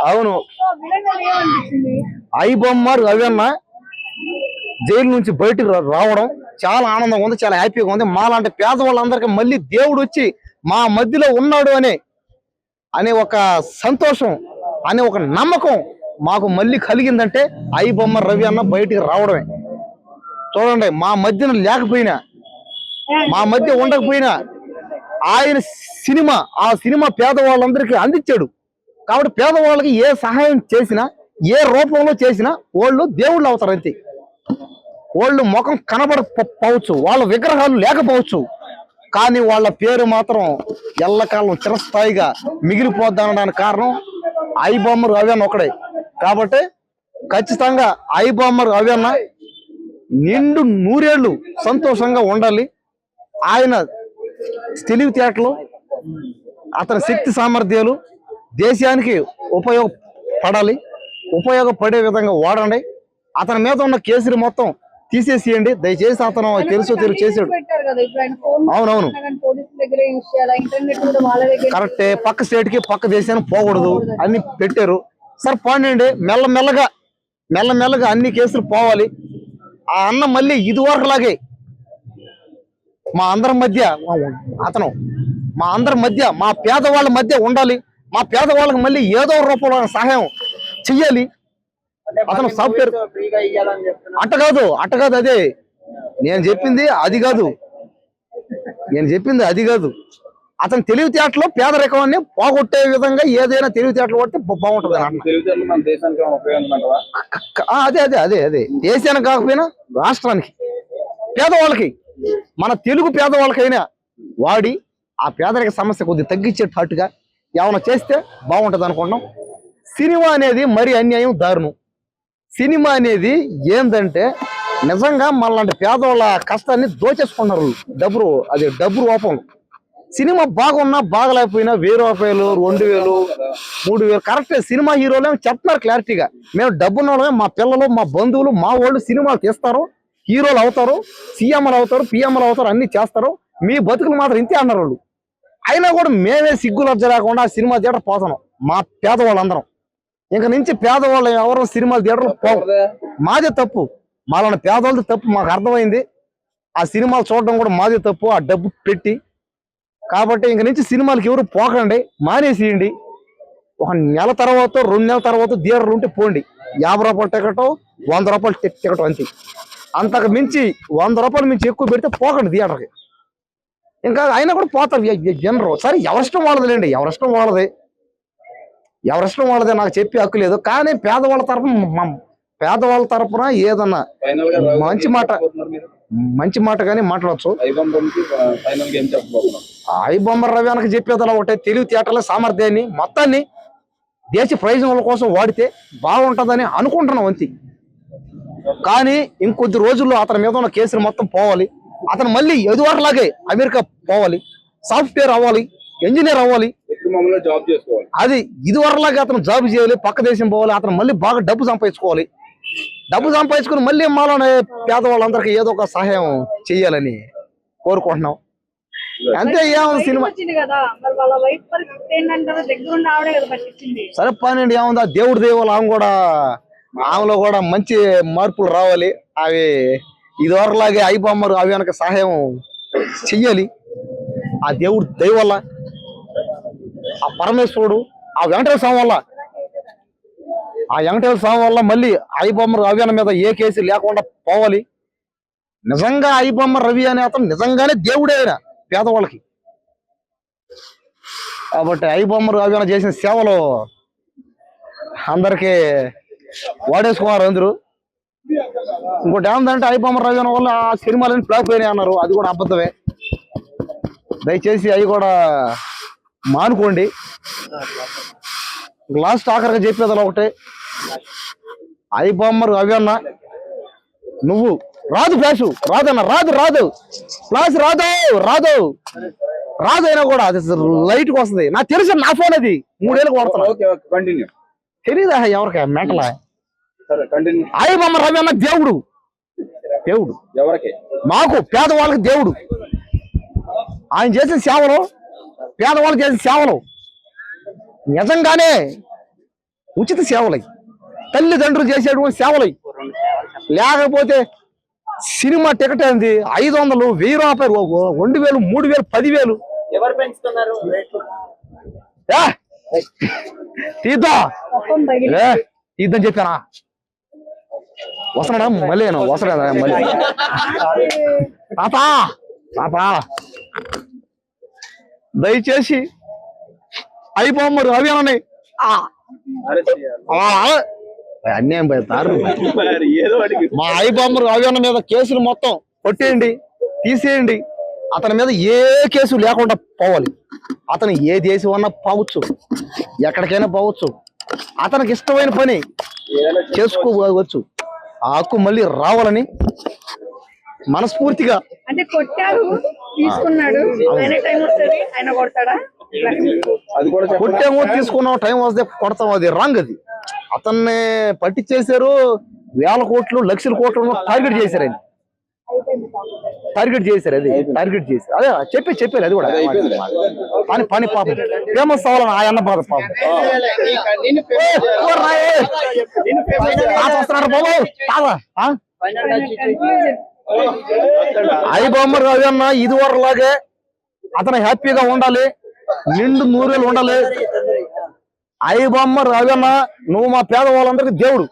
అవును, ఐ బొమ్మ రవి అన్న జైలు నుంచి బయటకు రావడం చాలా ఆనందంగా ఉంది, చాలా హ్యాపీగా ఉంది. మాలాంటి పేదవాళ్ళందరికీ మళ్ళీ దేవుడు వచ్చి మా మధ్యలో ఉన్నాడు అనే ఒక సంతోషం, అనే ఒక నమ్మకం మాకు మళ్ళీ కలిగిందంటే ఐ బొమ్మ రవి అన్న బయటికి రావడమే. చూడండి, మా మధ్యన లేకపోయినా, మా మధ్య ఉండకపోయినా ఆయన ఆ సినిమా పేదవాళ్ళందరికీ అందించాడు. కాబట్టి పేదవాళ్ళకి ఏ సహాయం చేసినా, ఏ రూపంలో చేసినా వాళ్ళు దేవుళ్ళు అవుతారు అంతే. వాళ్ళు ముఖం కనబడకపోవచ్చు, వాళ్ళ విగ్రహాలు లేకపోవచ్చు, కానీ వాళ్ళ పేరు మాత్రం ఎల్లకాలం చిరస్థాయిగా మిగిలిపోద్దనడానికి కారణం ఐ బొమ్మ రవి అన్న ఒకడే. కాబట్టి ఖచ్చితంగా ఐ బొమ్మ రవి అన్న నిండు నూరేళ్లు సంతోషంగా ఉండాలి. ఆయన తెలివితేటలు, అతని శక్తి సామర్థ్యాలు దేశానికి ఉపయోగపడే విధంగా వాడండి. అతని మీద ఉన్న కేసులు మొత్తం తీసేసేయండి దయచేసి. అతను తెలుసు చేసాడు. అవునవును, కరెక్టే. పక్క స్టేట్ కి పక్క దేశానికి పోకూడదు అన్ని పెట్టారు. సరే పోనండి, మెల్లమెల్లగా అన్ని కేసులు పోవాలి. ఆ అన్న మళ్ళీ ఇదివరకులాగే మా అందరి మధ్య మా పేదవాళ్ళ మధ్య ఉండాలి. మా పేదవాళ్ళకి మళ్ళీ ఏదో రూపంలో సహాయం చెయ్యాలి. అతను సాఫ్ట్వేర్ అట్టకాదు అదే నేను చెప్పింది, అది కాదు. అతని తెలివితేటలో పేదరికాన్ని పోగొట్టే విధంగా ఏదైనా తెలివితేటలు పడితే బాగుంటుంది. అదే దేశానికి కాకపోయినా రాష్ట్రానికి, పేదవాళ్ళకి, మన తెలుగు పేదవాళ్ళకైనా వాడి ఆ పేదరిక సమస్య కొద్దిగా తగ్గించేటట్టుగా ఏమైనా చేస్తే బాగుంటుంది అనుకుంటున్నాం. సినిమా అనేది మరి అన్యాయం, దారుణం. సినిమా అనేది ఏంటంటే నిజంగా మనలాంటి పేదవాళ్ళ కష్టాన్ని దోచేసుకున్నారు. డబ్బు రూపంలో. సినిమా బాగున్నా బాగలేకపోయినా 1000 రూపాయలు, 2000, 3000 కరెక్టే. సినిమా హీరోలు చెప్తున్నారు క్లారిటీగా, మేము డబ్బున్న వాళ్ళమే, మా పిల్లలు, మా బంధువులు, మా వాళ్ళు సినిమాలు తీస్తారు, హీరోలు అవుతారు, సీఎంలు అవుతారు, పిఎంలు అవుతారు, అన్ని చేస్తారు, మీ బతుకులు మాత్రం ఇంతే అన్నారు వాళ్ళు. అయినా కూడా మేమే సిగ్గులజ్జ లేకుండా సినిమా థియేటర్ పోతున్నాం. మా పేదవాళ్ళందరం ఇంక నుంచి పేదవాళ్ళు ఎవరు సినిమా థియేటర్లు పోవు. మాదే తప్పు, మాలాంటి పేదవాళ్ళది తప్పు మాకు అర్థమైంది. ఆ సినిమాలు చూడడం కూడా మాదే తప్పు, ఆ డబ్బు పెట్టి. కాబట్టి ఇంక నుంచి సినిమాలకి ఎవరు పోకండి, మానేసేయండి. ఒక నెల తర్వాత, 2 నెలల తర్వాత థియేటర్లు ఉంటే పోండి. 50 రూపాయల టికెట్, 100 రూపాయల టికెట్ అంతే. అంతకు మించి 100 రూపాయలు మించి ఎక్కువ పెడితే పోకండి థియేటర్కి. ఇంకా అయినా కూడా పోతారు జనరు. సరే, ఎవరిష్టం వాళ్ళదిలేండి, ఎవరిష్టం వాళ్ళదే, నాకు చెప్పి హక్కు లేదు. కానీ పేదవాళ్ళ తరపున ఏదన్నా మంచి మాట కానీ మాట్లాడచ్చు. ఐ బొమ్మ రవి అన్నకి చెప్పేదలా ఒకటే, తెలివితేటల సామర్థ్యాన్ని మొత్తాన్ని దేశ ప్రయోజనాల కోసం వాడితే బాగుంటుందని అనుకుంటున్నాం అంతే. కానీ ఇంకొద్ది రోజుల్లో అతని మీద ఉన్న కేసులు మొత్తం పోవాలి. అతను మళ్ళీ ఎదువారలాగే అమెరికా పోవాలి, సాఫ్ట్వేర్ అవ్వాలి, ఇంజనీర్ అవ్వాలి, అది ఇదివరలాగే అతను జాబ్ చేయాలి, పక్క దేశం పోవాలి. అతను మళ్ళీ బాగా డబ్బు సంపాదించుకుని మళ్ళీ మాలోనే పేదవాళ్ళందరికీ ఏదో ఒక సహాయం చెయ్యాలని కోరుకుంటున్నాం అంతే. ఏముంది సినిమా సరే పనండి, ఏముంది ఆ దేవుడి దేవాలు ఆమెలో కూడా మంచి మార్పులు రావాలి. అవి ఇదివరలాగే ఐ బొమ్మ అవి వెనక సహాయం చెయ్యాలి. ఆ దేవుడు దయ వల్ల, ఆ పరమేశ్వరుడు, ఆ వెంకటేశ్వర స్వామి వల్ల మళ్ళీ ఐ బొమ్మ రవి అన్న మీద ఏ కేసు లేకుండా పోవాలి. నిజంగా ఐ బొమ్మ రవి అనే అతను నిజంగానే దేవుడే ఆయన పేదవాళ్ళకి. కాబట్టి ఐ బొమ్మ రవి అన్న చేసిన సేవలు అందరికీ వాడేసుకున్నారు అందరూ. ఇంకోటి ఏమందంటే ఐ బొమ్మ రవి అన్న వల్ల ఆ సినిమాలని ఫ్లాప్ అయినాయి అన్నారు, అది కూడా అబద్ధమే. దయచేసి అవి కూడా మానుకోండి. లాస్ట్ ఆఖరిగా చెప్పేది ఒకటే, ఐ బొమ్మ రవి అన్న నువ్వు రాదన్న అయినా కూడా అది లైట్ కి వస్తుంది. నాకు తెలుసు, నా ఫోన్ అది 3 ఏళ్ళకి వాడుతున్నా. తెలీదా ఎవరికి మెంటలా? ఐ బొమ్మ రవి అన్న దేవుడు మాకు పేదవాళ్ళకి దేవుడు. ఆయన చేసిన సేవలు, పేదవాళ్ళు చేసిన సేవలు నిజంగానే ఉచిత సేవలై, తల్లిదండ్రులు చేసేటువంటి సేవలై. లేకపోతే సినిమా టికెట్ ఏంది 500, 1000 రూపాయలు, 2000, 3000, 10,000. ఎవరు పెంచుతున్నారు రేట్లు? తీద్దాం తీద్దాం చెప్పానా? వస్తున్నాడా మళ్ళీ? వస్తున్నాడా మళ్ళీ? తాత దయచేసి అయిపోమ్మరు అవి అన్నాయి. అన్యాయం పోతారు. మా ఐబాంబర్ అవియన్న మీద కేసులు మొత్తం కొట్టేయండి, తీసేయండి. అతని మీద ఏ కేసు లేకుండా పోవాలి. అతను ఏ దేశం అన్నా పోవచ్చు, ఎక్కడికైనా పోవచ్చు. అతనికి ఇష్టమైన పని చేసుకోవచ్చు. ఆ హక్కు మళ్ళీ రావాలని మనస్ఫూర్తిగా. అంటే కొట్టారు, తీసుకున్నాడు, టైం వస్తుంది ఆయన కొడతాడా? కొట్టాము, తీసుకున్నాం, టైం వస్తే కొడతాం, అది రాంగ్. అది అతన్ని పట్టించేశారు. 1000 కోట్లు, లక్షల కోట్లు టార్గెట్ చేశారు. ఆయన టార్గెట్ చేశారు. అది టార్గెట్ చేశారు. అదే చెప్పారు. అది కూడా పని పాపం ఫేమస్ అవ్వాలని ఆ అన్న బాధ పాపం. వస్తున్నాడు బాబు. ఐబాంబర్ రవి అన్న ఇదివరలాగే అతను హ్యాపీగా ఉండాలి, నిండు 100 ఏళ్ళు ఉండాలి. ఐబాంబర్ రవి అన్న నువ్వు మా పేదవాళ్ళందరికీ దేవుడు.